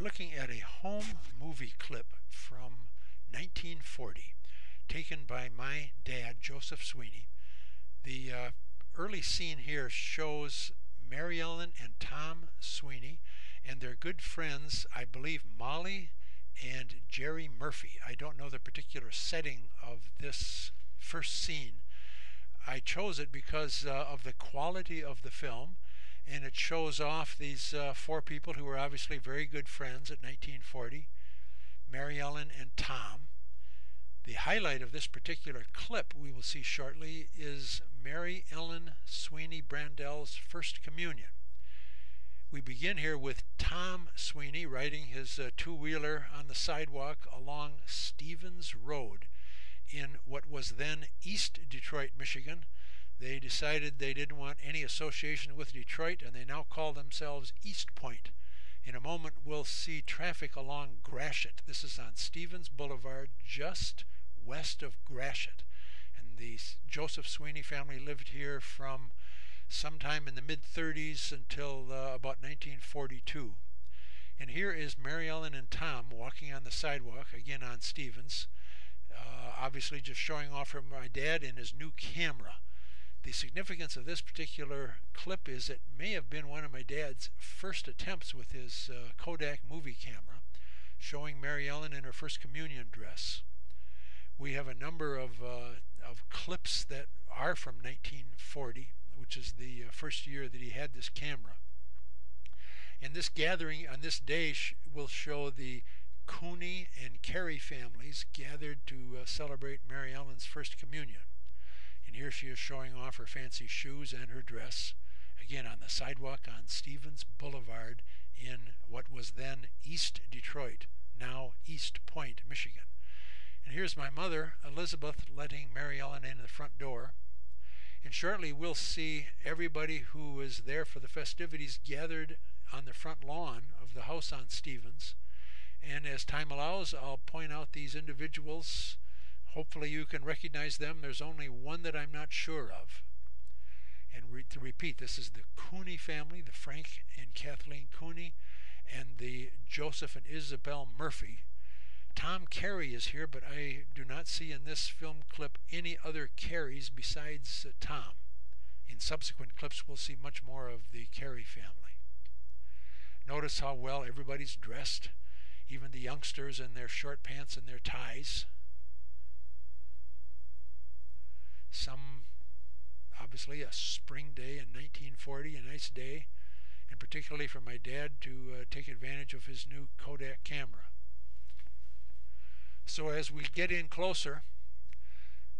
looking at a home movie clip from 1940 taken by my dad, Joseph Sweeney. The early scene here shows Mary Ellen and Tom Sweeney and their good friends, I believe Molly and Jerry Murphy. I don't know the particular setting of this first scene. I chose it because of the quality of the film, and it shows off these four people who were obviously very good friends at 1940, Mary Ellen and Tom. The highlight of this particular clip we will see shortly is Mary Ellen Sweeney Brandell's First Communion. We begin here with Tom Sweeney riding his two-wheeler on the sidewalk along Stevens Road in what was then East Detroit, Michigan. They decided they didn't want any association with Detroit, and they now call themselves East Point. In a moment, we'll see traffic along Gratiot. This is on Stevens Boulevard, just west of Gratiot. And the Joseph Sweeney family lived here from sometime in the mid-30s until about 1942. And here is Mary Ellen and Tom walking on the sidewalk, again on Stevens, obviously just showing off from my dad in his new camera. The significance of this particular clip is it may have been one of my dad's first attempts with his Kodak movie camera, showing Mary Ellen in her First Communion dress. We have a number of clips that are from 1940, which is the first year that he had this camera. And this gathering on this day will show the Cooney and Carey families gathered to celebrate Mary Ellen's First Communion. And here she is showing off her fancy shoes and her dress, again on the sidewalk on Stevens Boulevard in what was then East Detroit, now East Point, Michigan. And here's my mother, Elizabeth, letting Mary Ellen in the front door. And shortly we'll see everybody who was there for the festivities gathered on the front lawn of the house on Stevens. And as time allows, I'll point out these individuals. Hopefully you can recognize them. There's only one that I'm not sure of. And to repeat, this is the Cooney family, the Frank and Kathleen Cooney, and the Joseph and Isabel Murphy. Tom Carey is here, but I do not see in this film clip any other Careys besides Tom. In subsequent clips, we'll see much more of the Carey family. Notice how well everybody's dressed, even the youngsters in their short pants and their ties. Some, obviously, a spring day in 1940, a nice day, and particularly for my dad to take advantage of his new Kodak camera. So as we get in closer,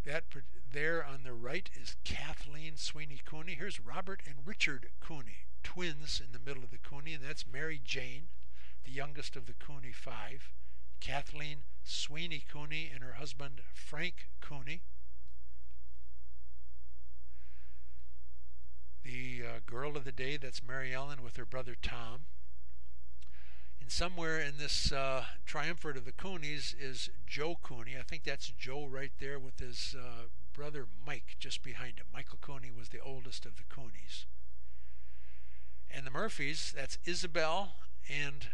that there on the right is Kathleen Sweeney Cooney. Here's Robert and Richard Cooney, twins in the middle of the Cooney, and that's Mary Jane, the youngest of the Cooney five. Kathleen Sweeney Cooney and her husband Frank Cooney. The girl of the day, that's Mary Ellen with her brother Tom. And somewhere in this triumvirate of the Cooneys is Joe Cooney. I think that's Joe right there with his brother Mike just behind him. Michael Cooney was the oldest of the Cooneys. And the Murphys, that's Isabel and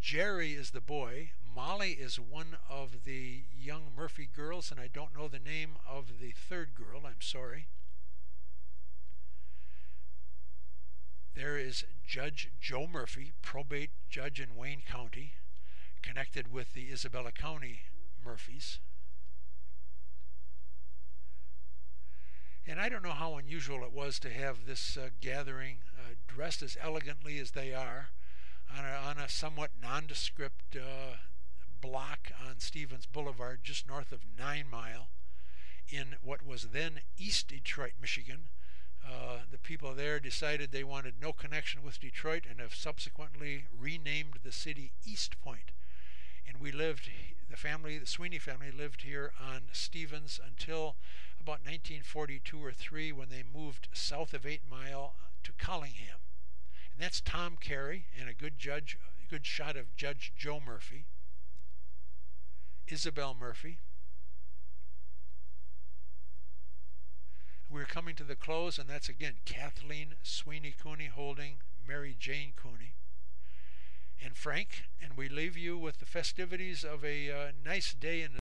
Jerry is the boy. Molly is one of the young Murphy girls, and I don't know the name of the third girl, I'm sorry. There is Judge Joe Murphy, probate judge in Wayne County, connected with the Isabella County Murphys. And I don't know how unusual it was to have this gathering dressed as elegantly as they are on a somewhat nondescript block on Stevens Boulevard just north of 9 Mile in what was then East Detroit, Michigan. The people there decided they wanted no connection with Detroit and have subsequently renamed the city East Point. And we lived, the Sweeney family lived here on Stevens until about 1942 or 3 when they moved south of 8 Mile to Collingham. And that's Tom Carey and a good shot of Judge Joe Murphy. Isabel Murphy. We're coming to the close, and that's again Kathleen Sweeney Cooney holding Mary Jane Cooney. and Frank, and we leave you with the festivities of a nice day in the